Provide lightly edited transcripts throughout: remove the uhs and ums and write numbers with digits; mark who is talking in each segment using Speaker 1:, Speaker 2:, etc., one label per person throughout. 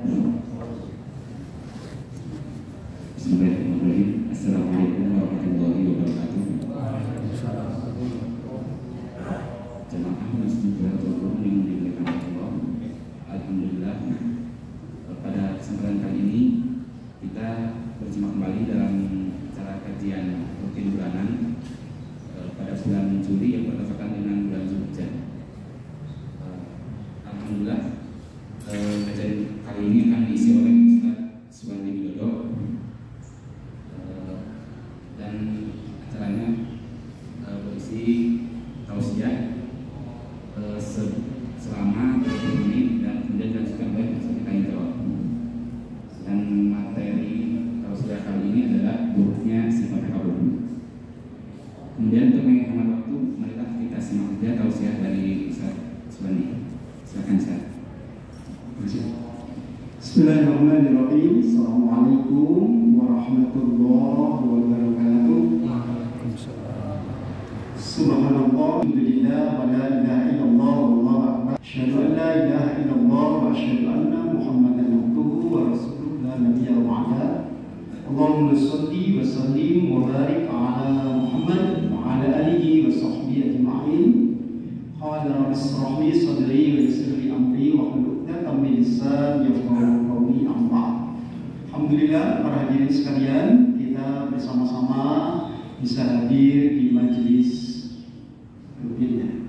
Speaker 1: Bismillahirrahmanirrahim. Assalamualaikum warahmatullahi wabarakatuh. Jemaah Masjid Baitul Qur'an yang dimuliakan Allah. Alhamdulillah, pada kesempatan kali ini kita berjumpa kembali dalam acara kajian rutin bulanan pada bulan Juli yang bertepatan dengan bulan Zulhijjah. Alhamdulillah, kajian kali ini akan diisi oleh Ustaz Suwandi Widodo, dan acaranya berisi tausiah selama 30 menit dan kemudian dilanjutkan oleh tanya jawab. Dan materi tausiah kali ini adalah buruknya sifat takabur. Kemudian untuk menghemat waktu, marilah kita simak saja tausiah dari Ustaz Suwandi. Silakan Ustaz.
Speaker 2: Bismillahirrahmanirrahim. Assalamualaikum warahmatullahi wabarakatuh. Subhanallah, alhamdulillah, wa la ilaha illallah, wallahu akbar. Asyhadu an la ilaha illallah wa asyhadu anna Muhammadan abduhu wa rasuluhu la nabiyya ba'da. Allahumma shalli wa sallim wa barik ala Muhammad wa ala alihi wa sahbihi ajma'in. Qala rabbi ishrah li sadri wa yassir li amri wa hlul 'uqdatam min lisani yafqahu qawli. Amma. Alhamdulillah, para hadirin sekalian, kita bersama-sama bisa hadir di majelis rutin.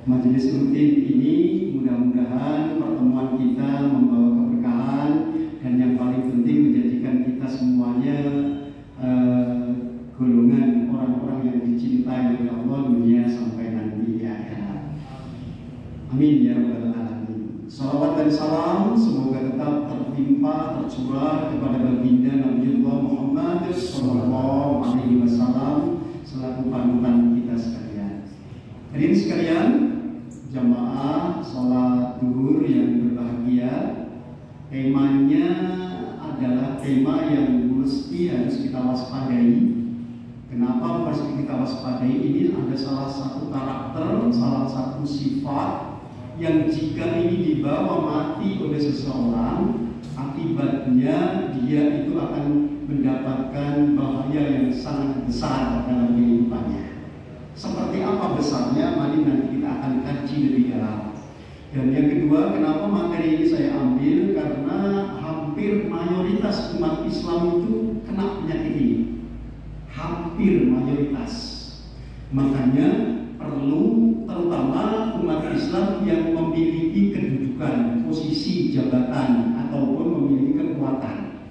Speaker 2: Majelis rutin ini mudah-mudahan pertemuan kita membawa keberkahan dan yang paling penting menjadikan kita semuanya golongan orang-orang yang dicintai oleh Allah dunia sampai nanti di akhirat. Amin ya rabbal alamin. Salawat dan salam semoga tetap tertimpa, tercurah kepada baginda Nabiullah Muhammad sallallahu alaihi wasallam selaku panutan kita sekalian. Hadirin sekalian, jamaah salat zuhur yang berbahagia, temanya adalah tema yang mesti harus kita waspadai. Kenapa mesti kita waspadai? Ini ada salah satu karakter, salah satu sifat yang jika ini dibawa mati oleh seseorang, akibatnya dia itu akan mendapatkan bahaya yang sangat besar dalam kehidupannya. Seperti apa besarnya? Mari nanti kita akan kaji lebih dalam. Dan yang kedua, kenapa materi ini saya ambil? Karena hampir mayoritas umat Islam itu kena penyakit ini. Hampir mayoritas. Makanya perlu terutama umat Islam yang memiliki kedudukan, posisi jabatan ataupun memiliki kekuatan,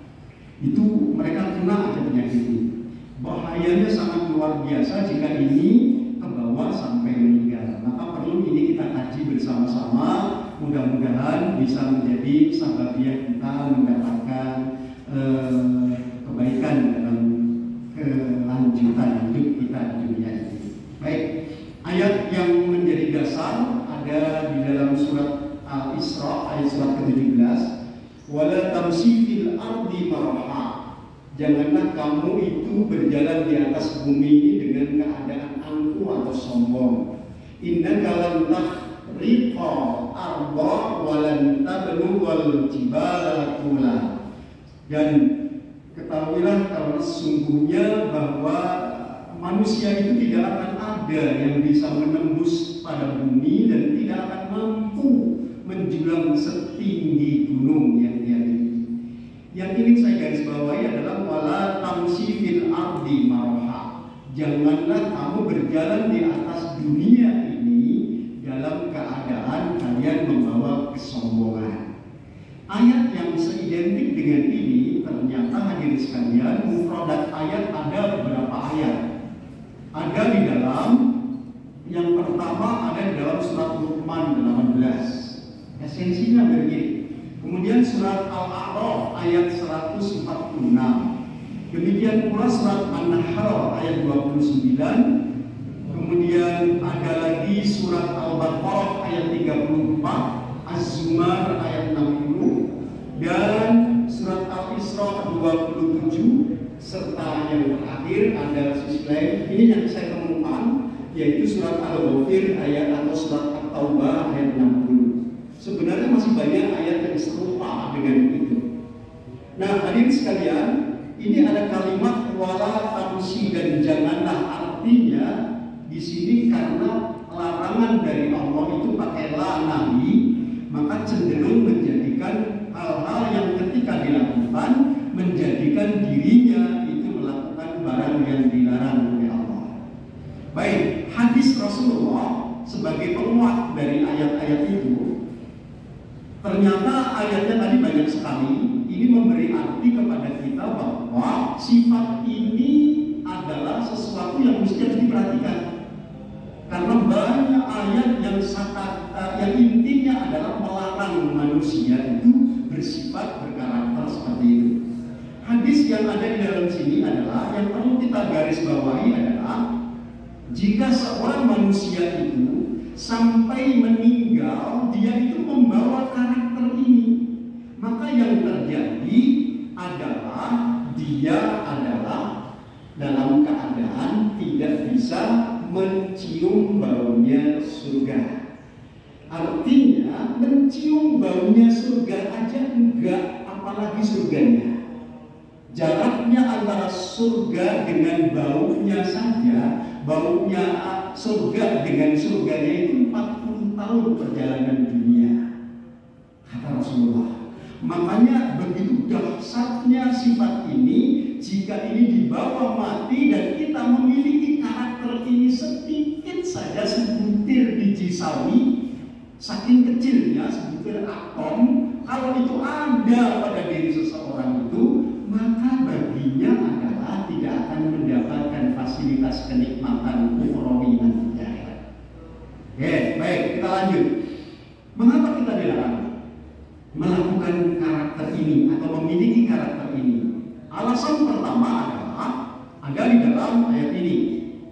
Speaker 2: itu mereka kena aja penyakit ini. Bahayanya sangat luar biasa jika ini kebawa sampai meninggal. Maka perlu ini kita kaji bersama-sama. Mudah-mudahan bisa menjadi sababiah kita mendapatkan kebaikan dalam kelanjutan hidup kita di dunia ini. Baik. Ayat yang menjadi dasar ada di dalam surat Al-Isra ayat surat ke-17. Wala tamshi fil ardi maraha. Janganlah kamu itu berjalan di atas bumi ini dengan keadaan angkuh atau sombong. Innaka lan tahriqa arda wa lan tablughal jibala tula. Dan ketahuilah karena sesungguhnya bahwa manusia itu tidak akan ada yang bisa menembus pada bumi dan tidak akan mampu menjulang setinggi gunung yang dia miliki. Yang ingin saya garis bawahi adalah wala tamshi fil ardi maraha. Janganlah kamu berjalan di atas dunia ini dalam keadaan kalian membawa kesombongan. Ayat yang seidentik dengan ini ternyata hadirin sekalian, mufradat ayat ada beberapa ayat. Ada di dalam, yang pertama ada di dalam surat Luqman 18. Esensinya begini. Kemudian surat Al-A'raf ayat 146. Demikian pula surat An-Nahl ayat 29. Kemudian ada lagi surat Al-Baqarah ayat 34, Az-Zumar ayat 60, dan surat Al-Isra 27, serta yang terakhir ada sisi lain. Ini yang saya temukan, yaitu surat Al-Ghafir ayat atau surat At-Taubah ayat 60. Sebenarnya masih banyak ayat yang serupa dengan Nah, hadirin sekalian, ini ada kalimat wala tamsi dan janganlah, artinya di sini karena larangan dari Allah itu pakai la nahi, maka cenderung menjadikan hal-hal yang ketika dilakukan menjadikan dirinya itu melakukan barang yang dilarang oleh Allah. Baik, hadis Rasulullah sebagai penguat dari ayat-ayat itu, ternyata ayatnya tadi banyak sekali. Ini memberi arti kepada kita bahwa sifat ini adalah sesuatu yang mesti harus diperhatikan. Karena banyak ayat yang intinya adalah melarang manusia itu bersifat berkarakter seperti itu. Hadis yang ada di dalam sini adalah yang perlu kita garis bawahi adalah jika seorang manusia itu sampai meninggal, dia itu membawa karakter ini, maka yang terjadi adalah dia adalah dalam keadaan tidak bisa mencium baunya surga. Artinya mencium baunya surga aja enggak, apalagi surganya. Jaraknya antara surga dengan baunya saja, baunya surga dengan surganya itu 40 tahun perjalanan dunia, kata Rasulullah. Makanya begitu dahsyatnya sifat ini. Jika ini dibawa mati dan kita memiliki karakter ini sedikit saja, sebutir biji sawi, saking kecilnya sebutir atom, kalau itu ada pada diri seseorang itu, maka baginya adalah tidak akan mendapatkan fasilitas kenikmatan ukhrawi nanti di akhirat. Oke, baik, kita lanjut. Mengapa kita dilarang melakukan karakter ini atau memiliki karakter ini? Alasan pertama adalah ada di dalam ayat ini,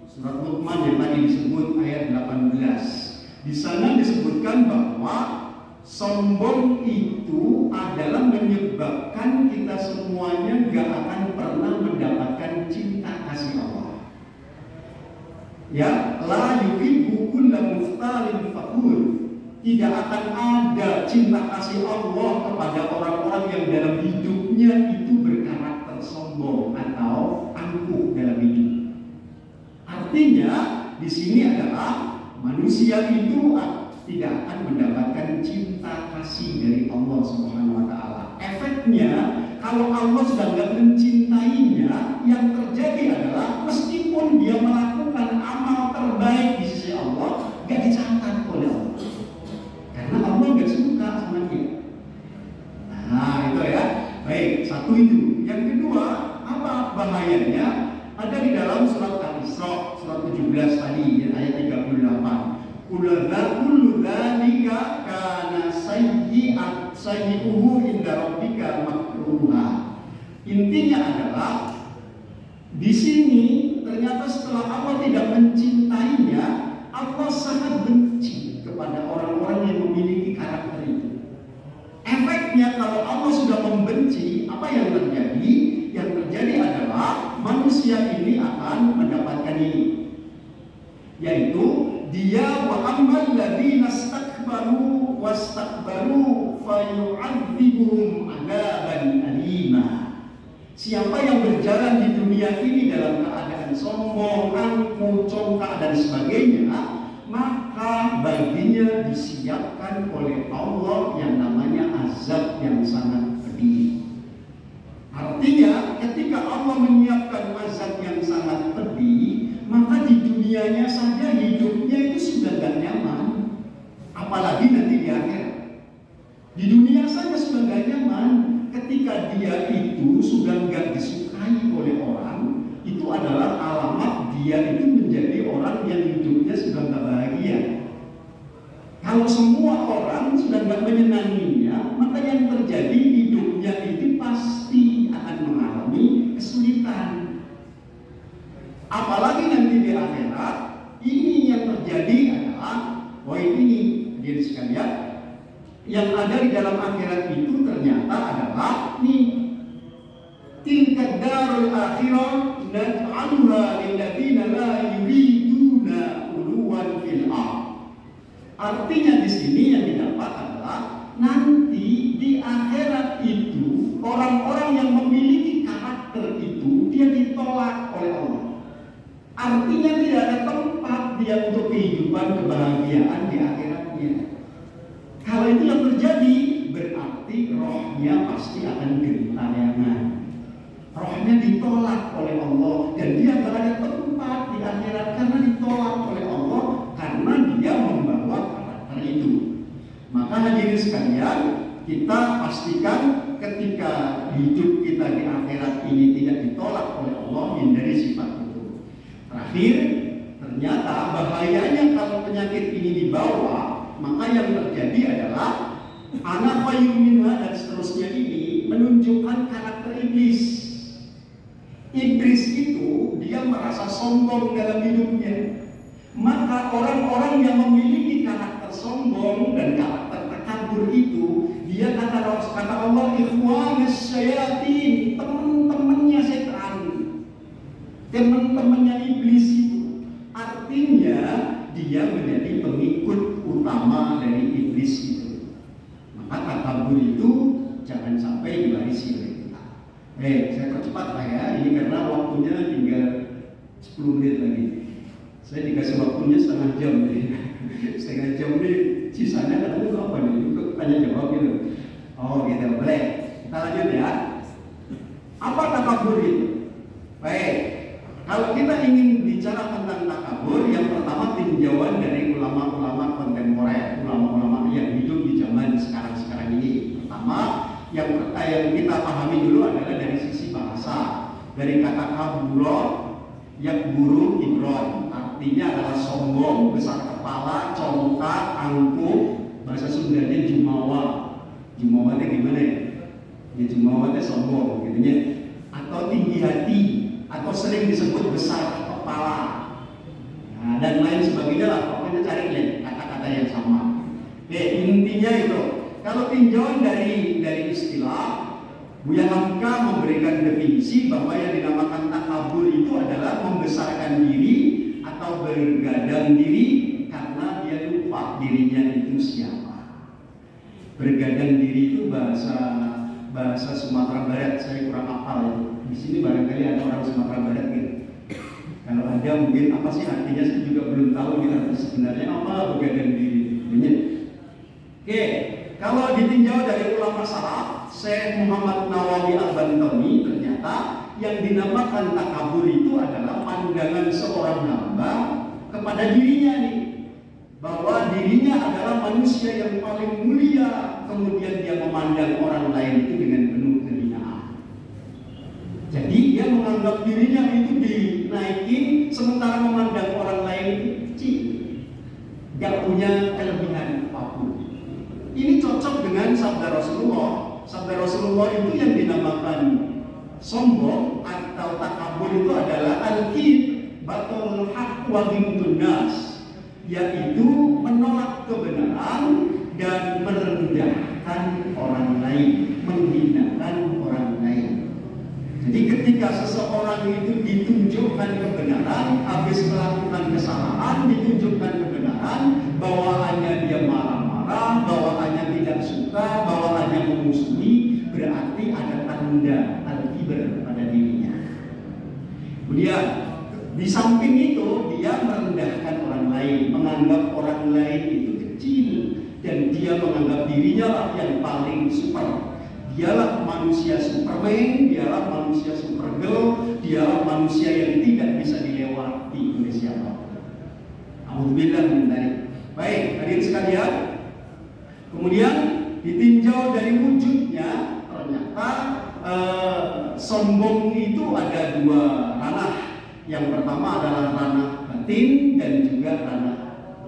Speaker 2: surat Luqman yang tadi disebut ayat 18. Di sana disebutkan bahwa sombong itu adalah menyebabkan kita semuanya gak akan pernah mendapatkan cinta kasih Allah. Ya, la yuhibbu kulla mukhtalin fakhur. Tidak akan ada cinta kasih Allah kepada orang-orang yang dalam hidupnya itu berkarakter sombong atau angkuh dalam hidup. Artinya di sini adalah manusia itu tidak akan mendapatkan cinta kasih dari Allah Subhanahu wa taala. Efeknya kalau Allah sudah tidak mencintainya, yang terjadi adalah meskipun dia melakukan amal terbaik di sisi Allah, tidak dicatat oleh Allah. Karena Allah nggak suka sama dia. Nah itu ya. Baik, satu itu. Yang kedua, apa bahayanya? Ada di dalam surat Al-Isra, surat 17 tadi, ayat 38. Kullu dzalika kana sayyi'uhu inda rabbika makruha. Intinya adalah di sini ternyata setelah Allah tidak mencintainya, Allah sangat benci kepada orang-orang yang memiliki karakter itu. Efeknya kalau Allah sudah membenci, apa yang terjadi? Yang terjadi adalah manusia ini akan mendapatkan ini, yaitu dia wa ammal ladzina istakbaru wastakbaru fayu'adzibuhum 'adzaban alima. Siapa yang berjalan di dunia ini dalam keadaan sombong, angkuh, congkak dan sebagainya, maka baginya disiapkan oleh Allah yang namanya azab yang sangat pedih. Artinya ketika Allah menyiapkan azab yang sangat pedih, maka di dunianya saja hidupnya itu sudah gak nyaman, apalagi nanti di akhirat. Di dunia saja sudah gak nyaman. Ketika dia itu sudah gak disukai oleh orang, itu adalah alamat dia itu menjadi orang yang hidupnya sudah gak bahagia. Kalau semua orang sudah gak menyenanginya, maka yang terjadi hidupnya itu pasti akan mengalami kesulitan. Apalagi nanti di akhirat, ini yang terjadi adalah poin ini, hadirin sekalian, yang ada di dalam akhirat itu ternyata adalah nih, tilka darul akhirah naj'alha lil ladzina la yuriduna uluwan fil ardh. Artinya di sini yang didapat adalah nanti di akhirat itu orang-orang yang artinya tidak ada tempat dia untuk kehidupan kebahagiaan di akhiratnya. Kalau itu yang terjadi, berarti rohnya pasti akan gentayangan. Rohnya ditolak oleh Allah dan dia tidak ada tempat di akhirat karena ditolak oleh Allah karena dia membawa karakter itu. Maka hadirin sekalian, kita pastikan ketika hidup kita di akhirat ini tidak ditolak oleh Allah, hindari sifat itu. Terakhir, ternyata bahayanya kalau penyakit ini dibawa, maka yang terjadi adalah anak payumina dan seterusnya ini menunjukkan karakter iblis. Iblis itu dia merasa sombong dalam hidupnya. Maka orang-orang yang memiliki karakter sombong dan karakter takabur itu, dia kata Allah, ikhwanas syayatin, teman-temannya setan, teman-temannya iblis itu. Artinya dia menjadi pengikut utama dari iblis itu. Maka takabur itu jangan sampai diwarisi oleh kita. Saya percepat lah ya, ini karena waktunya tinggal 10 menit lagi. Saya dikasih waktunya setengah jam nih. Setengah jam nih, sisanya katanya apa nih? Untuk tanya jawab gitu. Oh gitu, boleh. Kita lanjut ya. Apa takabur itu? Baik, kalau kita ingin bicara tentang takabur, yang pertama tinjauan dari ulama-ulama kontemporer, ulama-ulama yang hidup di zaman sekarang ini. Pertama, yang kita pahami dulu adalah dari sisi bahasa. Dari kata kaburo, yakburu ibron, artinya adalah sombong, besar kepala, congkak, angkuh. Bahasa Sundanya jumawa. Jumawa itu gimana ya? Ya jumawa itu sombong gitu ya. Atau tinggi hati, atau sering disebut besar kepala. Nah, dan lain sebagainya lah, pokoknya cari lihat kata-kata yang sama. Intinya itu. Kalau tinjauan dari istilah, Buya Hamka memberikan definisi bahwa yang dinamakan takabur itu adalah membesarkan diri atau bergadang diri karena dia lupa dirinya itu siapa. Bergadang diri itu bahasa Sumatera Barat, saya kurang hafal itu. Di sini barangkali ada orang Sumatera Barat gitu. Kalau ada mungkin apa sih artinya, saya juga belum tahu gitu, arti sebenarnya apa bergadang diri. Oke. Kalau ditinjau dari ulama salaf, Syekh Muhammad Nawawi Al-Bantani, ternyata yang dinamakan takabur itu adalah pandangan seorang hamba kepada dirinya nih, bahwa dirinya adalah manusia yang paling mulia, kemudian dia memandang orang lain itu dengan penuh kehinaan. Jadi dia menganggap dirinya itu dinaikin, sementara memandang orang lain itu kecil, gak punya kelebihan apapun. Ini cocok dengan sabda Rasulullah. Sabda Rasulullah itu yang dinamakan sombong atau takabur itu adalah al-kib batul haq wa ghimtun nas, yaitu menolak kebenaran dan merendahkan orang lain, menghinakan orang lain. Jadi ketika seseorang itu ditunjukkan kebenaran, habis melakukan kesalahan ditunjukkan kebenaran, bawaannya dia marah-marah, bawaannya tidak suka, bawaannya memusuhi, berarti ada tanda al-kibr pada dirinya. Kemudian di samping itu dia merendahkan orang lain, menganggap orang lain itu kecil, dan dia menganggap dirinya lah yang paling super. Dialah manusia Superman, dialah manusia Supergirl, dialah manusia yang tidak bisa dilewati oleh siapa. Alhamdulillah menarik. Baik, hadirin sekalian. Kemudian ditinjau dari wujudnya, ternyata sombong itu ada dua ranah. Yang pertama adalah ranah batin dan juga ranah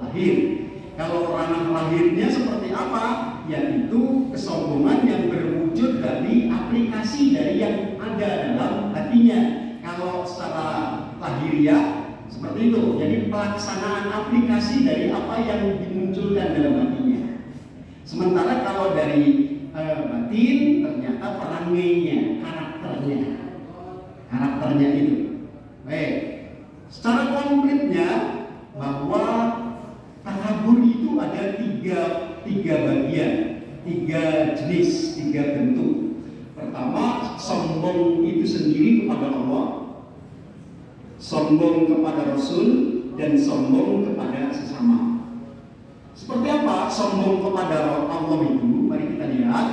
Speaker 2: lahir. Kalau ranah lahirnya seperti apa? Yaitu kesombongan yang berwujud dari aplikasi dari yang ada dalam hatinya. Kalau secara lahiriah seperti itu, jadi pelaksanaan aplikasi dari apa yang dimunculkan dalam hatinya. Sementara kalau dari batin ternyata perangainya, karakternya itu. Baik, secara konkretnya bahwa takabur itu ada tiga bagian, tiga jenis, tiga bentuk. Pertama, sombong itu sendiri kepada Allah. sombong kepada Rasul, dan sombong kepada sesama. Seperti apa sombong kepada Allah itu? Mari kita lihat.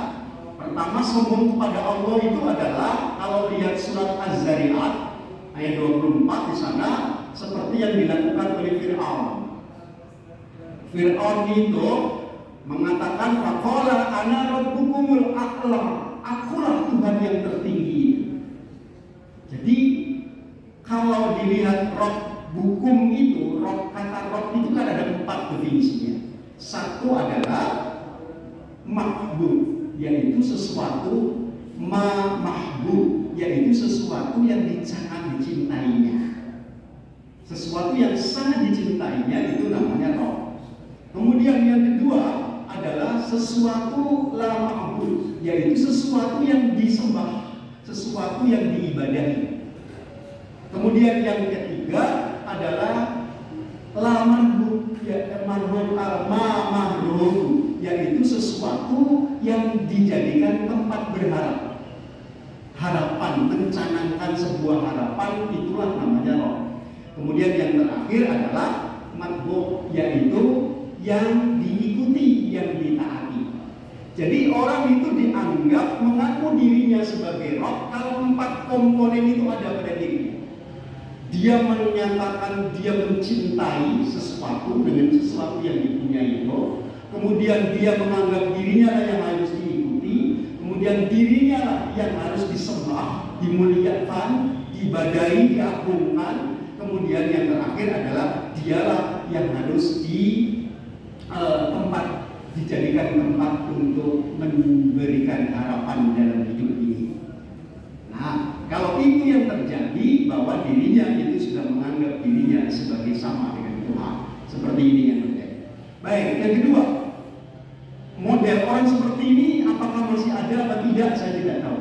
Speaker 2: Pertama, sombong kepada Allah itu adalah kalau lihat surat Az-Zariyat ayat 24 di sana, seperti yang dilakukan oleh Fir'aun. Fir'aun itu mengatakan faqala ana rabbukumul a'la, akulah Tuhan yang tertinggi. Jadi kalau dilihat Rob hukum itu, kata Rob itu kan ada 4 definisinya. Satu adalah mahbub, yaitu sesuatu mahbub, yaitu sesuatu yang sangat dicintainya. Sesuatu yang sangat dicintainya itu namanya Rob. Kemudian yang kedua adalah sesuatu la ma'bud, yaitu sesuatu yang disembah, sesuatu yang diibadahi. Kemudian yang ketiga adalah la marhub, yaitu sesuatu yang dijadikan tempat berharap. Harapan, mencanangkan sebuah harapan, itulah namanya roh. Kemudian yang terakhir adalah matbu, yaitu yang diikuti, yang ditaati. Jadi orang itu dianggap mengaku dirinya sebagai roh kalau 4 komponen itu ada pada dirinya. Dia menyatakan dia mencintai sesuatu dengan sesuatu yang dipunyai itu. Kemudian dia menganggap dirinya lah yang harus diikuti. Kemudian dirinya lah yang harus disembah, dimuliakan, diibadahi, diagungkan. Kemudian yang terakhir adalah dialah yang harus dijadikan tempat untuk memberikan harapan dalam hidup ini. Nah, kalau itu yang terjadi, bahwa dirinya itu sudah menganggap dirinya sebagai sama dengan Tuhan. Seperti ini yang terjadi. Baik, yang kedua, model orang seperti ini apakah masih ada atau tidak, saya tidak tahu.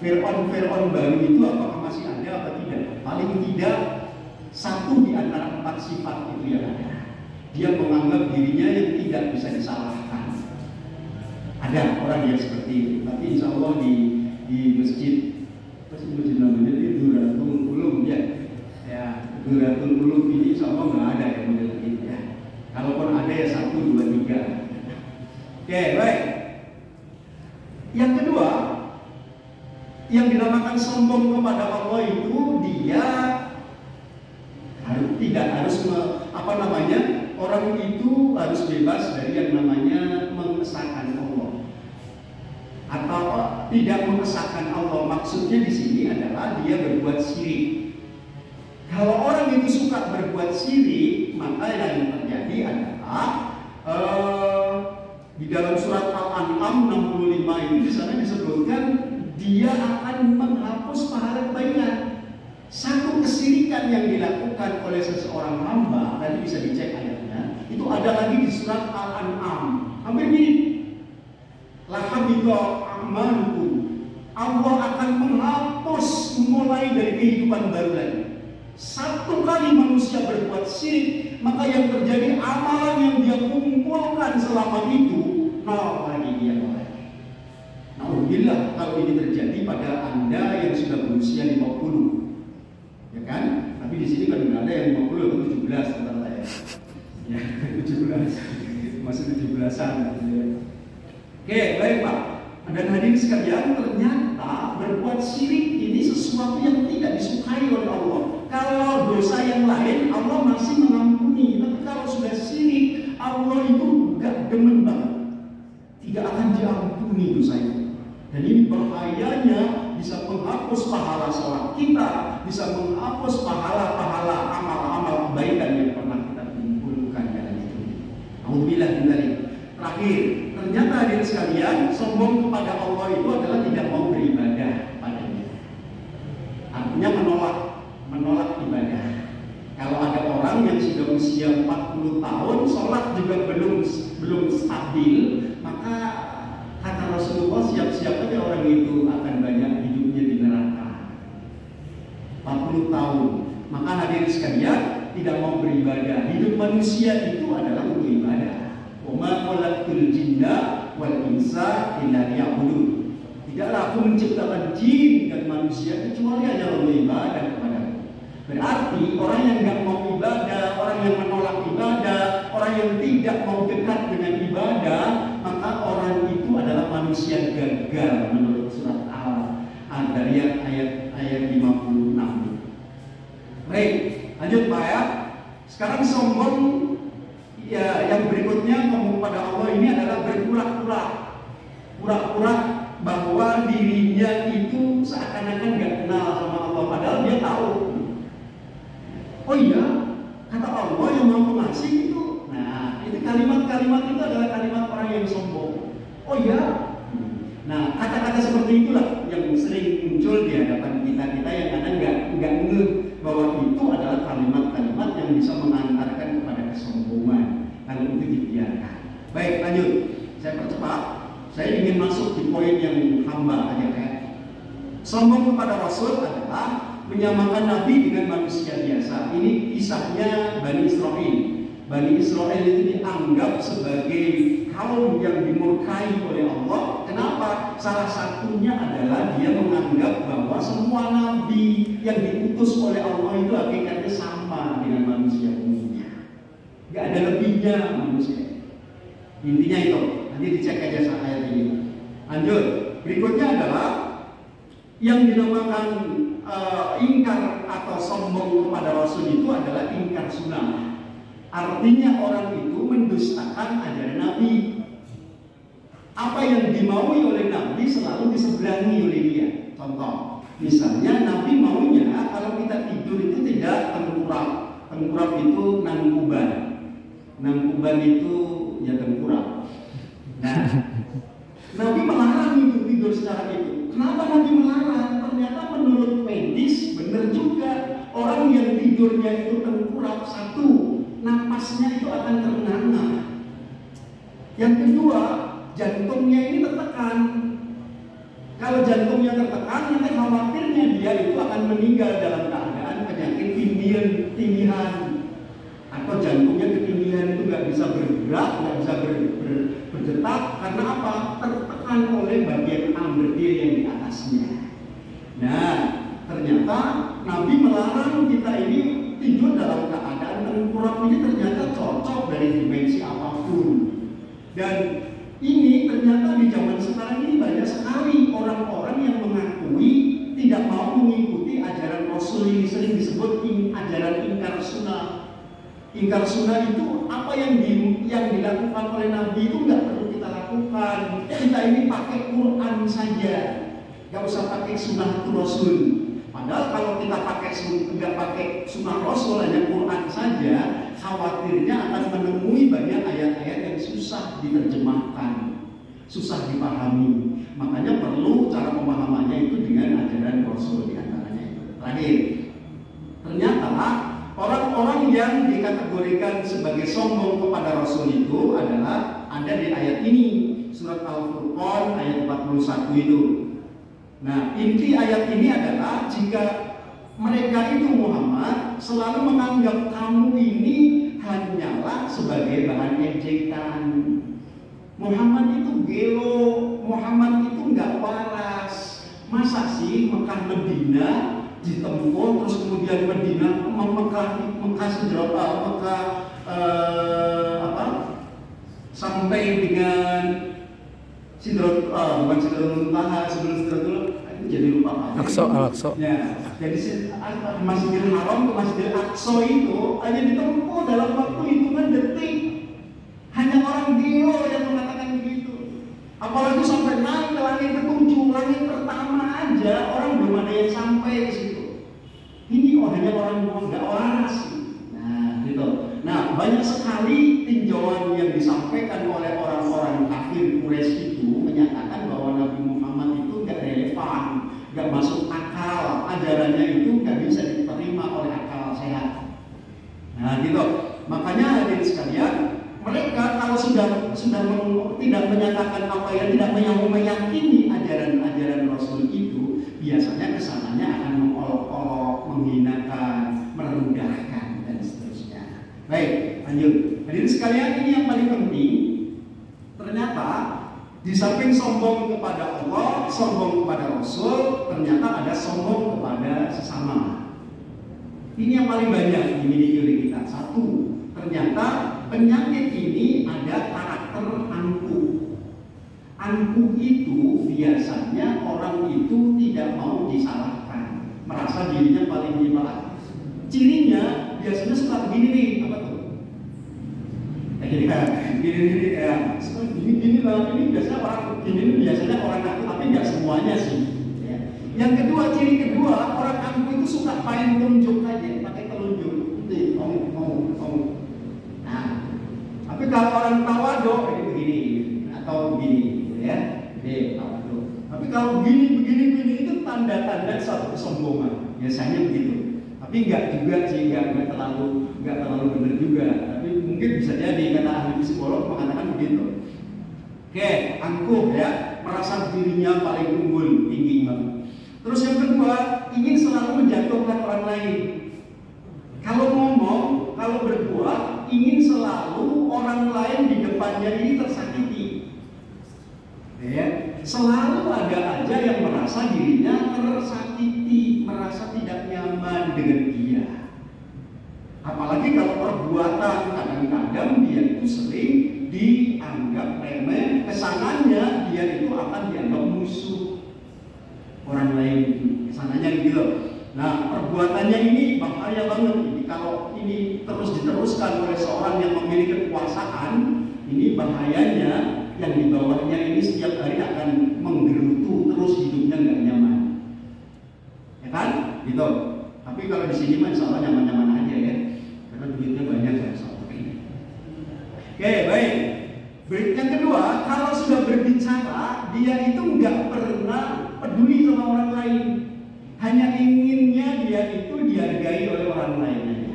Speaker 2: Fir'aun baru itu apakah masih ada atau tidak? Paling tidak 1 di antara 4 sifat itu yang ada. Dia menganggap dirinya yang tidak bisa disalahkan. Ada orang yang seperti itu, tapi insya Allah di masjid, masjid namanya itu Duratul Ulum ya. Duratul Ulum ini insya Allah nggak ada yang model ini ya. Kalaupun ada ya 1, 2, 3. Oke, baik. Yang kedua, yang dinamakan sombong kepada Allah itu dia tidak harus orang itu harus bebas dari yang namanya mengesahkan Allah atau tidak mengesahkan Allah. Maksudnya di sini adalah dia berbuat syirik. Kalau orang itu suka berbuat syirik, maka yang terjadi adalah di dalam surat Al-An'am 65 ini di sana disebutkan dia akan menghapus pahala kebaikan. Satu kesirikan yang dilakukan oleh seseorang hamba, nanti bisa dicek ayatnya, itu ada lagi di surat Al-An'am. Hampir mirip. Lahabita a'malukum. Allah akan menghapus mulai dari kehidupan baru lagi. Satu kali manusia berbuat syirik, maka yang terjadi amalan yang dia kumpulkan selama itu, nol lagi dia lagi. Alhamdulillah kalau ini terjadi pada Anda yang sudah berusia 50. Ya kan? Tapi di sini kan nggak ada yang 50 atau 17 kata saya. Ya, 17. Masih 17-an. Oke, baik Pak. Dan hadirin sekalian, ternyata berbuat syirik ini sesuatu yang tidak disukai oleh Allah. Kalau dosa yang lain Allah masih mengampuni, tapi kalau sudah syirik Allah itu gak demen banget. Tidak akan diampuni dosa itu. Dan ini bahayanya, bisa menghapus pahala sholat kita, bisa menghapus pahala-pahala amal-amal kebaikan yang pernah kita kumpulkan dalam hidup. Alhamdulillah. Terakhir, ternyata hadirin sekalian, sombong kepada Allah itu adalah tidak mau beribadah padanya. Artinya menolak ibadah. Kalau ada orang yang sudah usia 40 tahun, sholat juga belum stabil, maka kata Rasulullah, siap-siap aja orang itu akan banyak hidupnya di neraka. 40 tahun. Maka hadirin sekalian, tidak mau beribadah. Hidup manusia itu adalah untuk ibadah. Wa ma khalaqtul jinna wal insa illa liya'budun. Tidaklah aku menciptakan jin dan manusia kecuali hanya untuk ibadah kepadaku. Berarti orang yang nggak mau ibadah, orang yang menolak ibadah, orang yang tidak mau dekat dengan ibadah, maka orang itu adalah manusia gagal menurut surat Al-Dariyat ayat 56. Baik, lanjut Pak ya. Sekarang sombong ya, yang berikutnya kepada Allah ini adalah berpura-pura. Pura-pura bahwa dirinya itu seakan-akan gak kenal sama Allah, padahal dia tahu. Oh iya, kata Allah yang mau mengasih itu. Nah, itu kalimat-kalimat itu adalah kalimat orang yang sombong. Oh iya. Nah, kata-kata seperti itulah yang sering muncul di hadapan kita yang kadang nggak ngeh bahwa itu adalah kalimat-kalimat yang bisa mengantarkan kepada kesombongan kalau itu dibiarkan. Baik, lanjut. Saya percepat. Saya ingin masuk di poin yang hamba aja kan. Sombong kepada Rasul adalah menyamakan Nabi dengan manusia biasa. Ini kisahnya Bani Israel. Bani Israel itu dianggap sebagai kaum yang dimurkai oleh Allah. Kenapa? Salah satunya adalah dia menganggap bahwa semua nabi yang diutus oleh Allah itu hakikatnya sama dengan manusia umumnya. Gak ada lebihnya manusia. Intinya itu. Nanti dicek aja ayat ini. Lanjut. Berikutnya adalah yang dinamakan ingkar atau sombong kepada Rasul itu adalah ingkar sunnah. Artinya orang itu mendustakan ajaran Nabi. Apa yang dimaui oleh Nabi selalu diseberangi oleh dia. Contoh, misalnya Nabi maunya kalau kita tidur itu tidak tengkurap. Tengkurap itu nangkuban. Nangkuban itu ya tengkurap. Nah, Nabi melarang itu tidur secara itu. Kenapa Nabi melarang? Ternyata menurut medis benar juga, orang yang tidurnya itu tengkurap, satu, napasnya itu akan terengah. Yang kedua, jantungnya ini tertekan. Kalau jantungnya tertekan, nanti khawatirnya dia itu akan meninggal dalam keadaan penyakit tindihan, atau jantungnya ketindihan itu nggak bisa bergerak, nggak bisa berdetak. Karena apa? Tertekan oleh bagian amberdir yang di atasnya. Nah, ternyata Nabi melarang kita ini tidur dalam keadaan tengkurap. Ini ternyata cocok dari dimensi apapun. Dan ini ternyata di zaman sekarang ini banyak sekali orang-orang yang mengakui tidak mau mengikuti ajaran Rasul. Ini sering disebut ajaran ingkar sunnah. Ingkar sunnah itu apa yang dilakukan oleh Nabi itu nggak perlu kita lakukan. Kita ini pakai Quran saja, nggak usah pakai sunnah Rasul. Padahal kalau kita nggak pakai sunnah Rasul, hanya Quran saja, khawatirnya akan menemui banyak ayat-ayat yang susah diterjemahkan, susah dipahami. Makanya perlu cara pemahamannya itu dengan ajaran Rasul diantaranya itu. Terakhir, ternyata orang-orang yang dikategorikan sebagai sombong kepada Rasul itu adalah ada di ayat ini, surat Al-Furqan ayat 41 itu. Nah, inti ayat ini adalah jika mereka itu Muhammad selalu menganggap kamu ini hanyalah sebagai bahan ejekan. Muhammad itu gelo, Muhammad itu nggak waras. Masa sih Mekah Medina ditempuh terus kemudian Medina sampai dengan bukan Sidratul Muntaha, sebelum Sidratul itu jadi lupa
Speaker 3: Al-Aqsa.
Speaker 2: Ya, jadi Masjidil Haram ke Masjidil Aqsa itu hanya ditempuh dalam waktu hitungan detik. Hanya orang gila yang mengatakan begitu. Apalagi sampai naik ke langit ketujuh, langit pertama aja orang belum ada yang sampai ke situ. Ini hanya orang nggak waras. Nah, gitu. Nah, banyak sekali tinjauan yang disampaikan oleh orang-orang kafir Quraisy itu menyatakan bahwa Nabi Muhammad itu nggak relevan, nggak masuk akal, ajarannya itu nggak bisa diterima oleh akal sehat. Nah, gitu. Makanya hadirin sekalian, mereka kalau sudah tidak menyatakan apa yang tidak meyakini ajaran Rasul itu, biasanya kesananya akan mengolok-olok, menghinakan, merendahkan dan seterusnya. Baik, lanjut. Hadirin sekalian, ini yang paling penting. Ternyata di samping sombong kepada Allah, sombong kepada Rasul, ternyata ada sombong kepada sesama. Ini yang paling banyak dimiliki oleh kita. Satu, ternyata penyakit ini ada karakter angkuh. Angkuh itu biasanya orang itu tidak mau disalahkan, merasa dirinya paling hebat. Cirinya biasanya suka begini nih, apa tuh? Gini lah, ini biasanya orang gini biasanya orang angkuh, tapi nggak semuanya sih. Ya. Yang kedua, ciri kedua, orang angkuh itu suka main telunjuk aja, pakai telunjuk. Ngomong. Nah, tapi kalau orang tawado ini begini atau begini, ya, tawado. Tapi kalau begini itu tanda-tanda satu kesombongan. Biasanya begitu. Tapi nggak juga sih, nggak terlalu benar juga. Tapi mungkin bisa jadi karena ahli psikolog mengatakan begitu. Oke, angkuh ya, merasa dirinya paling unggul, tinggi banget. Terus yang kedua, ingin selalu menjatuhkan orang lain. Kalau ngomong, kalau berbuat, ingin selalu orang lain di depannya ini tersakiti. Ya, selalu ada aja yang merasa dirinya tersakiti, merasa tidak nyaman dengan dia. Apalagi kalau perbuatan, kadang-kadang dia itu sering dianggap remeh, kesananya dia itu akan dianggap musuh orang lain, kesananya gitu. Nah, perbuatannya ini bahaya banget. Ini kalau ini terus diteruskan oleh seorang yang memiliki kekuasaan, ini bahayanya yang di bawahnya ini setiap hari akan menggerutu terus hidupnya nggak nyaman, ya kan? Gitu. Tapi kalau di sini mah insya Allah nyaman-nyaman aja ya, karena duitnya banyak ya insya Allah. Oke, baik. Yang kedua, kalau sudah berbicara, dia itu nggak pernah peduli sama orang lain. Hanya inginnya dia itu dihargai oleh orang lain aja.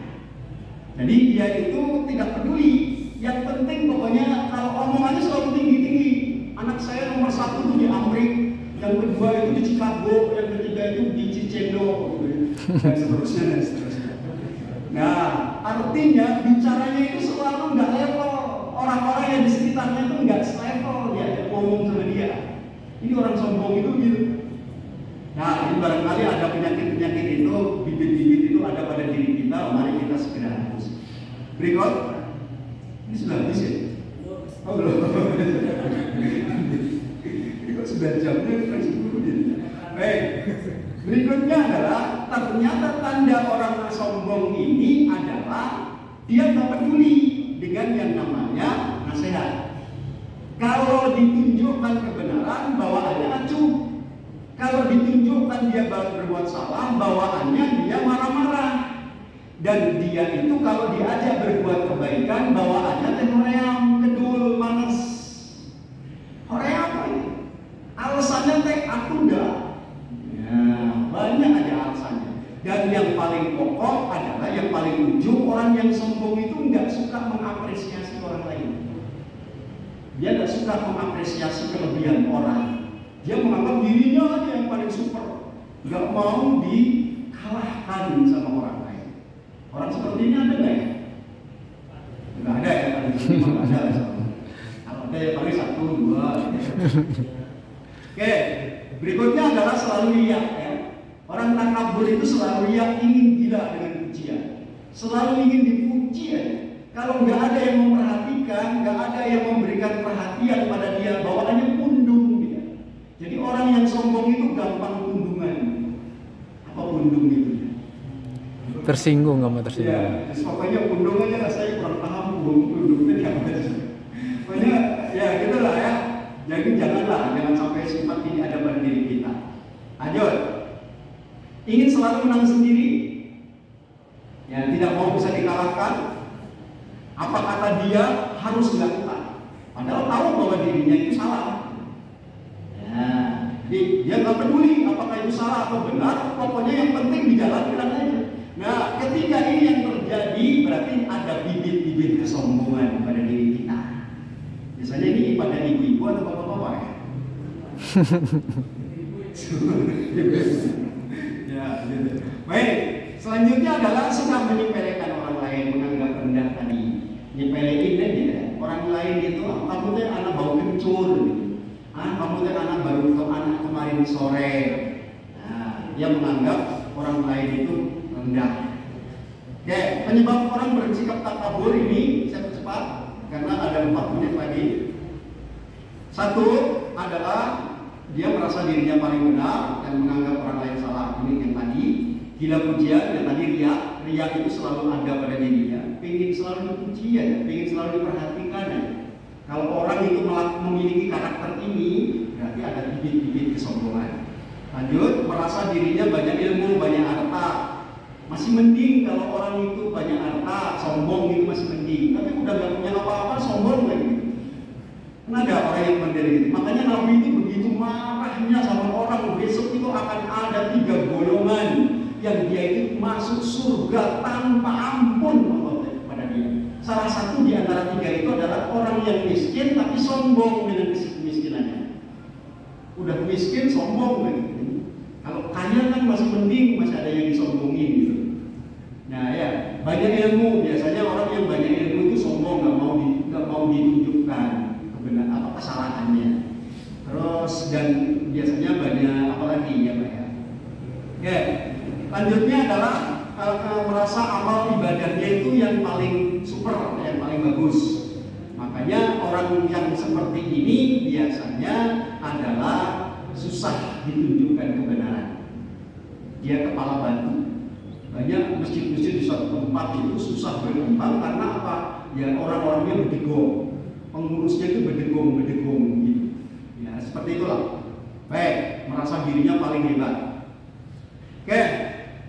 Speaker 2: Jadi dia itu tidak peduli. Yang penting pokoknya kalau omongannya selalu tinggi-tinggi. Anak saya nomor 1 tuh di Amrik, yang kedua itu di Chicago, yang ketiga itu di Cicendo, dan seterusnya. Nah, artinya bicaranya itu selalu nggak level. Orang-orang yang di sekitarnya itu nggak selevel dia ngomong sama dia. Ini orang sombong itu gitu. Nah, ini barangkali ada penyakit-penyakit itu, bibit-bibit itu ada pada diri kita, mari kita segera hapus. Berikut, ini sudah habis ya? Oh belum. Berikut sudah jamnya, masih dulu gitu. Baik, berikutnya adalah ternyata tanda orang sombong ini adalah dia tak peduli dengan yang namanya nasihat. Kalau ditunjukkan kebenaran, bawaannya acuh. Kalau ditunjukkan dia berbuat salah, bawaannya dia marah-marah. Dan dia itu kalau diajak berbuat kebaikan, bawaannya hoream, kedul, manas. Hoream apa ini? Alasannya aku dah. Ya, banyak aja alasannya. Dan yang paling pokok adalah yang paling ujung, orang yang sombong itu nggak suka mengapresiasi orang lain. Dia nggak suka mengapresiasi kelebihan orang. Dia menganggap dirinya aja yang paling super, nggak mau dikalahkan sama orang lain. Orang seperti ini ada nggak ya? Nggak ada ya, paling sedikit nggak ada. Kalau ada ya paling 1, 2. Oke, berikutnya adalah selalu riak ya. Orang takabur itu selalu riak, ingin gila dengan pujian, selalu ingin dipuji ya. Kalau nggak ada yang memperhatikan, nggak ada yang memberikan perhatian pada dia, bawaannya pundung dia. Jadi orang yang sombong itu gampang pundungan. Apa pundung itu?
Speaker 3: Tersinggung, nggak mau tersinggung.
Speaker 2: Ya, pokoknya pundung aja, saya kurang paham pundungnya apa sih. Pokoknya ya gitulah ya. Jadi jangan sampai sifat ini ada pada diri kita. Lanjut. Ingin selalu menang sendiri, ya tidak mau bisa dikalahkan. Apa kata dia harus dilakukan, padahal tahu bahwa dirinya itu salah. Ya, jadi dia nggak peduli apakah itu salah atau benar, pokoknya yang penting dijalankan aja. Nah, ketika ini yang terjadi, berarti ada bibit-bibit kesombongan pada diri kita. Biasanya ini pada ibu-ibu atau bapak-bapak ya. Ya, gitu. Baik, selanjutnya adalah suka menyepelekan orang lain, menganggap rendah tadi. Nyepelein aja orang lain itu, kamu tuh anak bau kencur gitu. Kamu tuh anak baru anak kemarin sore. Nah, dia menganggap orang lain itu rendah. Oke, penyebab orang bersikap takabur ini saya percepat karena ada 4 menit lagi. Satu adalah dia merasa dirinya paling benar dan menganggap orang lain salah. Ini yang tadi gila pujian, dan tadi riak. Riak itu selalu ada pada dirinya. Pengen selalu dipuji ya, pengen selalu diperhatikan ya. Kalau orang itu memiliki karakter ini, berarti ada bibit-bibit kesombongan. Lanjut, merasa dirinya banyak ilmu, banyak harta. Masih mending kalau orang itu banyak harta, sombong itu masih mending. Tapi udah gak punya apa-apa, sombong lagi. Karena ada orang yang model gitu. Makanya Nabi itu begitu marahnya sama orang, besok itu akan ada 3 golongan yang dia itu masuk surga tanpa ampun kepada dia. Salah satu di antara 3 itu adalah orang yang miskin tapi sombong dengan kemiskinannya. Udah miskin sombong lagi. Kalau kaya kan masih mending, masih ada yang disombongin gitu. Nah ya, banyak ilmu, biasanya orang yang banyak ilmu itu sombong, nggak mau ditunjukkan kebenaran kesalahannya. Terus dan biasanya banyak apalagi ya Pak ya. Oke, lanjutnya adalah merasa amal ibadahnya itu yang paling super, yang paling bagus. Makanya orang yang seperti ini biasanya adalah susah ditunjukkan kebenaran. Dia kepala batu. Banyak masjid-masjid di suatu tempat itu susah berkembang karena apa? Ya orang-orangnya berdegong, pengurusnya itu berdegong gitu. Ya seperti itulah. Baik, merasa dirinya paling hebat. Oke,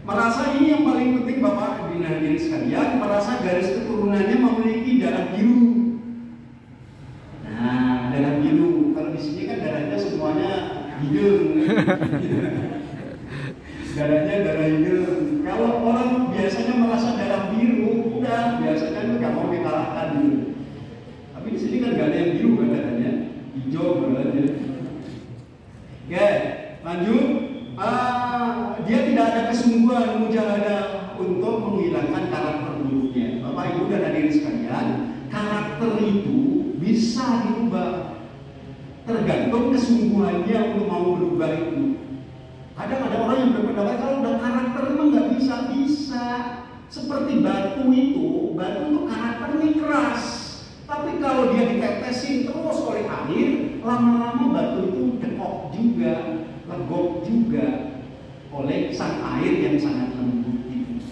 Speaker 2: merasa ini yang paling penting Bapak dan hadirin sekalian, merasa garis keturunannya memiliki darah biru. Nah, darah biru. Kalau di sini kan darahnya semuanya hidung. Darahnya darah hidung. Kalau orang biasanya merasa darah biru, udah biasanya itu nggak mau dikalahkan dulu. Tapi di sini kan nggak ada yang biru kan darahnya, hijau aja. Oke, lanjut. Dia tidak ada kesungguhan mujahadah untuk menghilangkan karakter buruknya. Bapak Ibu dan hadirin sekalian, karakter itu bisa dirubah tergantung kesungguhannya untuk mau berubah itu. Kadang ada orang yang berpendapat kalau udah karakter memang nggak bisa. Seperti batu itu karakternya keras. Tapi kalau dia ditetesin terus oleh air, lama-lama batu itu dekok juga, legok juga oleh sang air yang sangat lembut itu.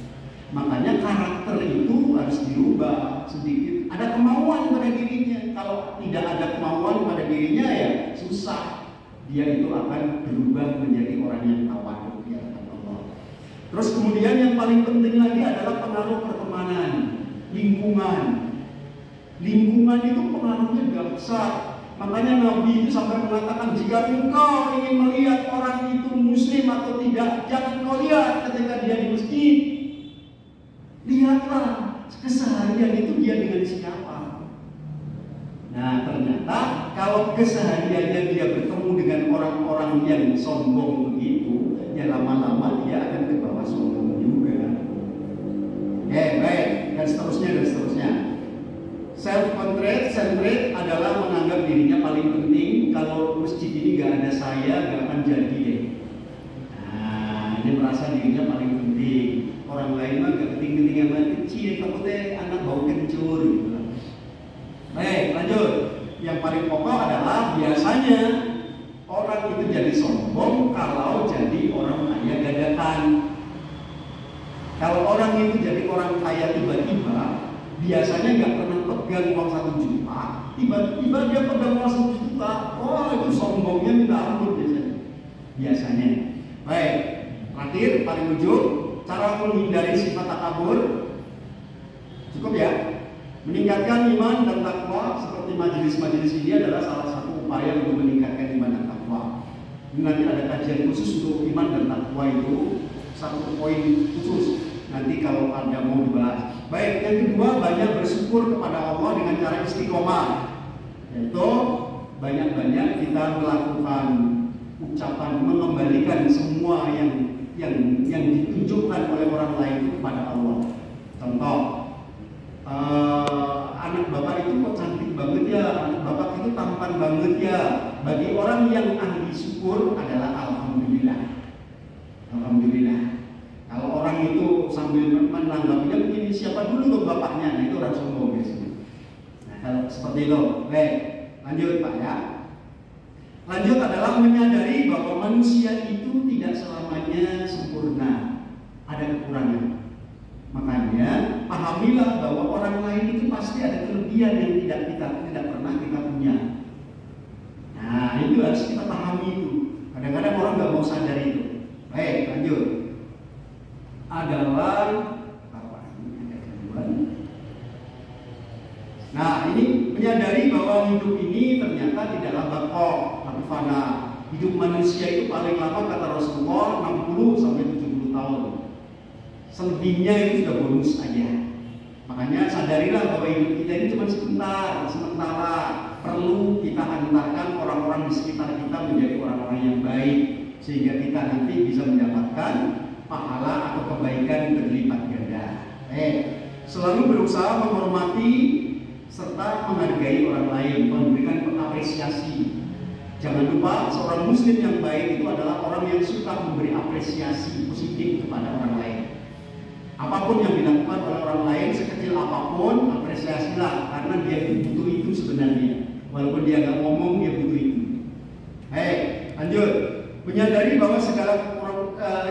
Speaker 2: Makanya karakter itu harus dirubah sedikit. Ada kemauan pada dirinya. Kalau tidak ada kemauan pada dirinya ya susah. Dia itu akan berubah menjadi orang yang tawadhu di hadapan Allah. Terus kemudian yang paling penting lagi adalah pengaruh pertemanan, lingkungan. Lingkungan itu pengaruhnya juga besar. Makanya Nabi itu sampai mengatakan jika engkau ingin melihat orang itu muslim atau tidak, jangan kau lihat ketika dia di masjid. Lihatlah keseharian itu dia dengan siapa. Nah ternyata kalau kesehariannya dia bertemu dengan orang-orang yang sombong begitu, ya lama-lama dia akan ke bawah sombong juga. Baik, dan seterusnya. Self-centered adalah menganggap dirinya paling penting. Kalau masjid ini gak ada saya, gak akan jadi deh. Nah, dia merasa dirinya paling penting. Orang lain mah gak penting-penting yang kecil, takutnya anak bau kencur gitu. Baik, lanjut. Yang paling pokok adalah biasanya orang itu jadi sombong kalau jadi orang kaya dadakan. Kalau orang itu jadi orang kaya tiba-tiba, biasanya nggak pernah pegang uang 1 juta, tiba-tiba dia pegang uang 1 juta, oh itu sombongnya minta ampun biasanya. Baik, terakhir paling ujung, cara menghindari sifat takabur, cukup ya. Meningkatkan iman dan takwa seperti majelis-majelis ini adalah salah satu upaya untuk meningkatkan iman dan takwa. Ini nanti ada kajian khusus untuk iman dan takwa itu, satu poin khusus. Nanti kalau Anda mau dibahas. Baik, yang kedua banyak bersyukur kepada Allah dengan cara istiqomah. Yaitu banyak-banyak kita melakukan ucapan mengembalikan semua yang ditunjukkan oleh orang lain kepada Allah. Contoh, anak bapak itu kok cantik banget ya, anak bapak itu tampan banget ya. Bagi orang yang ahli syukur adalah alhamdulillah. Alhamdulillah. Kalau orang itu sambil nggak punya begini, siapa dulu dong bapaknya, nah itu orang sombong biasanya. Nah kalau seperti itu, baik, lanjut Pak ya. Lanjut adalah menyadari bahwa manusia itu tidak selamanya sempurna, ada kekurangan. Makanya pahamilah bahwa orang lain itu pasti ada kelebihan yang tidak pernah kita punya. Nah itu harus kita pahami itu. Kadang-kadang orang nggak mau sadar itu. Baik, lanjut. Adalah apa ini? Ada gangguan. Nah ini menyadari bahwa hidup ini ternyata tidaklah bakok, tapi fana. Hidup manusia itu paling lama kata Rasulullah 60 sampai 70 tahun. Selebihnya itu sudah bonus aja. Makanya sadarilah bahwa hidup kita ini cuma sementara. Perlu kita hantarkan orang-orang di sekitar kita menjadi orang-orang yang baik, sehingga kita nanti bisa mendapatkan pahala atau kebaikan berlipat ganda. Selalu berusaha menghormati serta menghargai orang lain, memberikan apresiasi. Jangan lupa seorang muslim yang baik itu adalah orang yang suka memberi apresiasi positif kepada orang lain. Apapun yang dilakukan oleh orang lain, sekecil apapun, apresiasilah, karena dia butuh itu sebenarnya. Walaupun dia nggak ngomong, dia butuh itu. Lanjut. Menyadari bahwa segala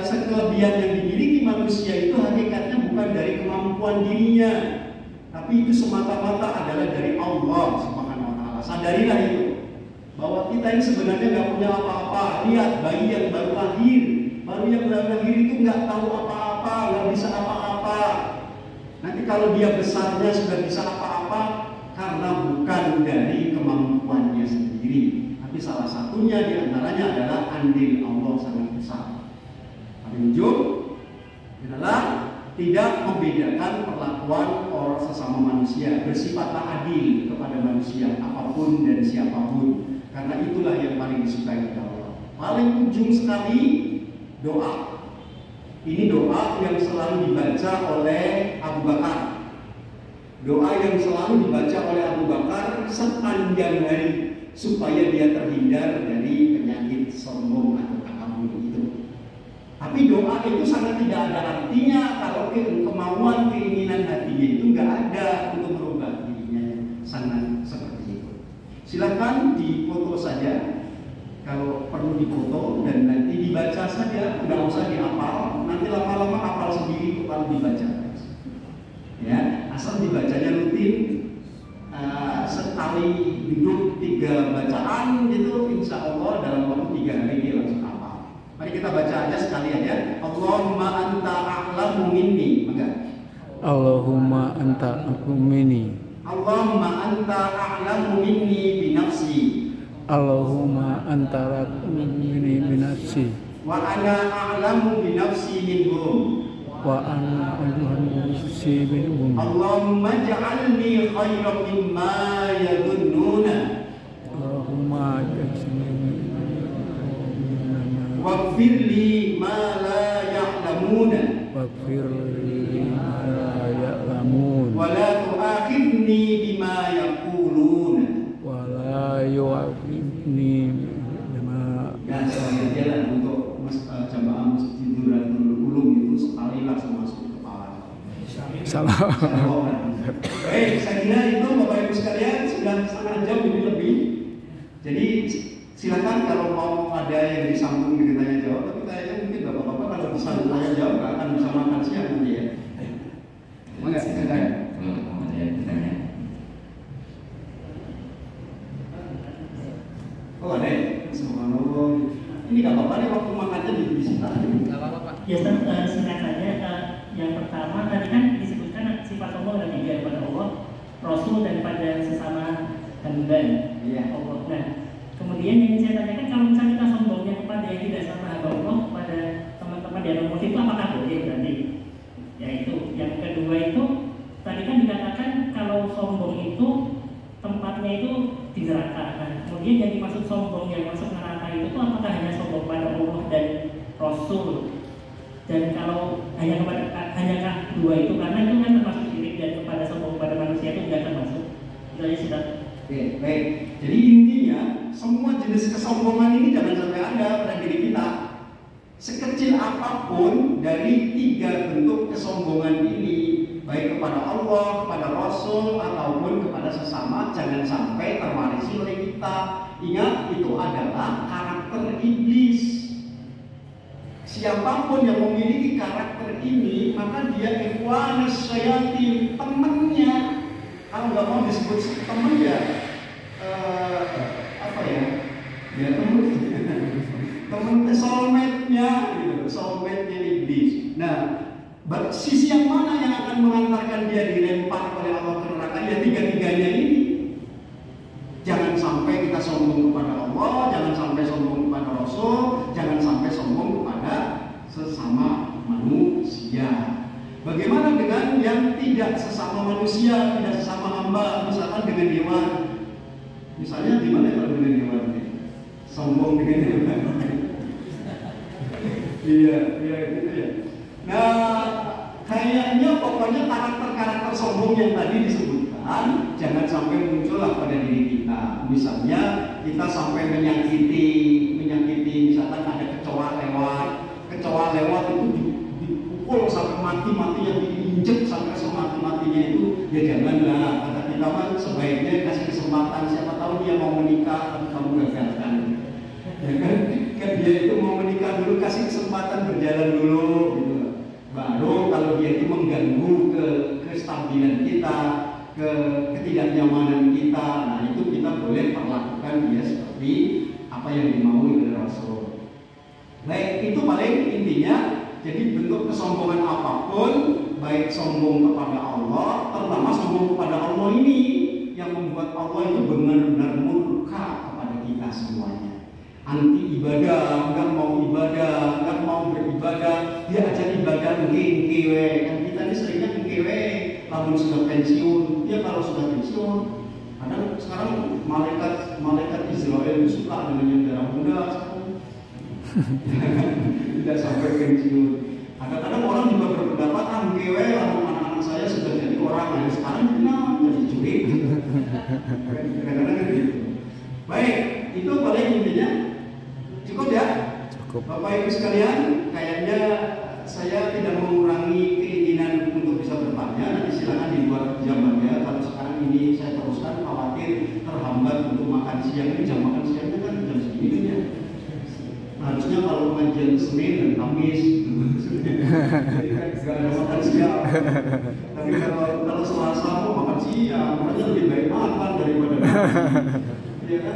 Speaker 2: kelebihan yang dimiliki manusia itu hakikatnya bukan dari kemampuan dirinya, tapi itu semata-mata adalah dari Allah Subhanahu wa Ta'ala. Sadarilah itu, bahwa kita ini sebenarnya nggak punya apa-apa. Lihat bayi yang baru lahir itu nggak tahu apa-apa, nggak bisa apa-apa. Nanti kalau dia besarnya sudah bisa apa-apa, karena bukan dari kemampuannya sendiri, tapi salah satunya diantaranya adalah andil Allah sangat besar. Paling ujung adalah tidak membedakan perlakuan orang sesama manusia, bersifatlah adil kepada manusia apapun dan siapapun, karena itulah yang paling disukai oleh Allah. Paling ujung sekali doa. Ini doa yang selalu dibaca oleh Abu Bakar. Doa yang selalu dibaca oleh Abu Bakar sepanjang hari supaya dia terhindar dari penyakit sombong atau takabur itu. Tapi doa itu sangat tidak ada artinya kalau kemauan keinginan hatinya itu nggak ada untuk merubah dirinya, sangat seperti itu. Silakan difoto saja kalau perlu difoto dan nanti dibaca saja, nggak usah dihafal. Nanti lama-lama hafal sendiri kalau dibaca. Ya, asal dibacanya rutin, sekali duduk 3 bacaan gitu, insya Allah dalam waktu 3 hari dia langsung hafal. Mari kita baca aja sekali aja. Allahumma anta a'lamu minni.
Speaker 3: Allahumma anta a'lamu minni.
Speaker 2: Allahumma anta a'lamu minni binafsi.
Speaker 3: Allahumma anta a'lamu minni binafsi.
Speaker 2: Wa ana a'lamu binafsi minhum.
Speaker 3: Wa ana a'lamu binafsi minhum.
Speaker 2: Allahumma ja'alni khairan mimma yadhunnuna.
Speaker 3: Allahumma ja'alni
Speaker 2: waghfir li ma la ya'lamuna.
Speaker 3: waghfir li ma la ya'lamun.
Speaker 2: Wa la tu'akhidni bima yaquluna.
Speaker 3: Wa la yu'akhidni bima.
Speaker 2: Ya, sekali aja lah untuk jamaah masjid Nurul Ulum itu sekali langsung masuk ke kepala.
Speaker 3: Salah.
Speaker 2: Baik, saya kira itu Bapak Ibu sekalian sudah setengah jam lebih. Jadi silakan kalau mau ada yang disambung dengan tanya jawab, tapi kayaknya mungkin Bapak-bapak kalau disambung tanya jawab nggak akan bisa makan siang nanti ya. Enggak, silakan.
Speaker 1: Kalau mau ada yang bertanya.
Speaker 2: Oh ada ya? Subhanallah. Ini nggak apa-apa nih waktu makannya di sini.
Speaker 4: Nggak apa-apa Pak. Ya, singkat saja. Yang pertama tadi kan disebutkan sifat sombong ada 3 kepada Allah, Rasul dan pada sesama hamba Allah. Nah, kemudian yang saya tanyakan, kalau misalnya kita sombongnya kepada yang tidak sama hamba Allah, kepada teman-teman di alam itu apakah boleh berarti? Ya itu. Yang kedua itu tadi kan dikatakan kalau sombong itu tempatnya itu di neraka. Nah, kemudian yang dimaksud sombong yang masuk neraka itu apakah hanya sombong pada Allah dan Rasul? Dan kalau hanyakah 2 itu, karena itu kan termasuk syirik, dan kepada sombong pada manusia itu tidak termasuk. Itu aja sudah.
Speaker 2: Oke, baik. Jadi intinya semua jenis kesombongan ini jangan sampai ada pada diri kita. Sekecil apapun dari 3 bentuk kesombongan ini baik kepada Allah, kepada Rasul, ataupun kepada sesama, jangan sampai terwarisi oleh kita. Ingat, itu adalah karakter iblis. Siapapun yang memiliki karakter ini, maka dia ikhwanus syayatin, temannya. Kalau nggak mau disebut teman ya, apa ya? Ya teman soulmate-nya, gitu, soulmate-nya iblis. Nah, sisi yang mana yang akan mengantarkan dia dilempar oleh Allah ke neraka? Ya tiga-tiganya ini. Jangan sampai kita sombong kepada Allah, jangan sampai sombong kepada Rasul, jangan sampai sombong kepada sesama manusia. Bagaimana dengan yang tidak sesama manusia, tidak sesama hamba, misalkan dengan hewan? Misalnya gimana kalau dengan hewan? Sombong dengan hewan. Iya, gitu ya. Nah, kayaknya pokoknya karakter-karakter sombong yang tadi disebutkan jangan sampai muncullah pada diri kita. Misalnya kita sampai menyakiti, misalkan ada kecoa lewat itu dipukul sampai mati yang diinjek sampai semati-matinya itu, ya janganlah. Kata kita mah sebaiknya kasih kesempatan, siapa tahu dia mau menikah tapi kamu gagalkan. Ya kan dia itu mau menikah dulu, kasih kesempatan berjalan dulu gitu. Baru kalau dia itu mengganggu kestabilan kita, ketidaknyamanan kita, nah itu kita boleh perlakukan dia seperti apa yang dimaui oleh Rasul. Baik, itu paling intinya. Jadi bentuk kesombongan apapun, baik sombong kepada Allah, terutama sombong kepada Allah ini yang membuat Allah itu benar-benar murka kepada kita semuanya. Anti ibadah, nggak mau beribadah, dia aja ibadah ngkewe. Kan kita ini seringnya ngkewe, lamun sudah pensiun. Ya kalau sudah pensiun, kadang sekarang malaikat Israel suka dengan yang darah muda. Tidak sampai pensiun. Kadang-kadang orang juga berpendapat ngkewe, lamun anak-anak saya sudah jadi orang, nah sekarang jadi curi. Kadang-kadang gitu. Baik, itu paling intinya. Cukup ya? Cukup. Bapak Ibu sekalian, kayaknya saya tidak mengurangi keinginan untuk bisa bertanya. Nanti silakan dibuat jamnya. Kalau sekarang ini saya teruskan, khawatir terhambat untuk makan siang. Ini jam makan siangnya kan jam segini ya. Harusnya kalau pengajian Senin dan Kamis, jadi kan nggak ada makan siang. Tapi kalau Selasa mau makan siang, makanya lebih baik makan daripada ya kan?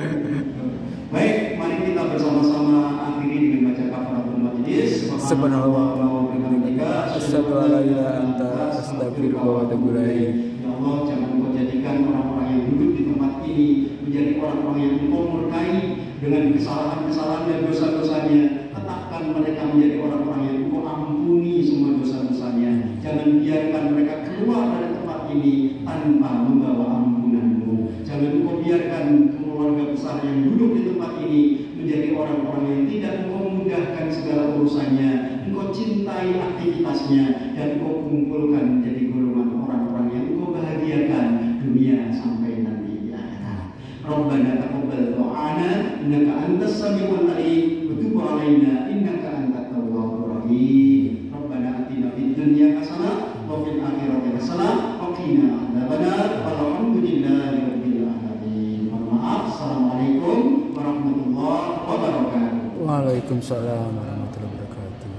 Speaker 2: Baik, mari kita bersama-sama akhiri dengan baca kafaratul majlis.
Speaker 3: Subhanallah wa bihamdika, asyhadu an la ilaha illa anta, astaghfiruka wa atubu ilaik.
Speaker 2: Ya Allah, jangan Engkau jadikan orang-orang yang duduk di tempat ini menjadi orang-orang yang Engkau murkai dengan kesalahan-kesalahan dan dosa-dosanya. Tetapkan mereka menjadi orang-orang yang Engkau ampuni semua dosa-dosanya. Jangan biarkan mereka keluar dari tempat ini tanpa membawa ampunan-Mu. Jangan Engkau biarkan keluarga besar yang duduk di tempat ini menjadi orang-orang yang tidak Engkau mudahkan segala urusannya, Engkau cintai aktivitasnya, dan Engkau kumpulkan menjadi golongan orang-orang yang Engkau bahagiakan dunia sampai nanti di akhirat. Rabbana taqabbal du'ana innaka antas samiul alim wa tub 'alaina innaka antat tawwabur rahim. Rabbana atina fid dunya hasanah wa fil akhirati hasanah wa qina adzabannar. Walhamdulillahi rabbil alamin. Maaf, assalamualaikum warahmatullahi wabarakatuh.
Speaker 3: Waalaikumsalam warahmatullahi wabarakatuh.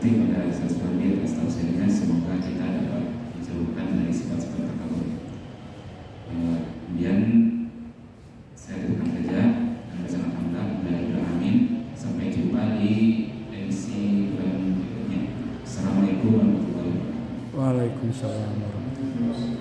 Speaker 1: Pada selanjutnya atas tausiahnya, semoga kita dapat dijauhkan dari sifat-sifat takabur. Kemudian saya tutup saja dan sangat alhamdulillah, amin. Sampai jumpa di edisi berikutnya. Assalamualaikum warahmatullahi wabarakatuh.
Speaker 3: Waalaikumsalam warahmatullahi wabarakatuh.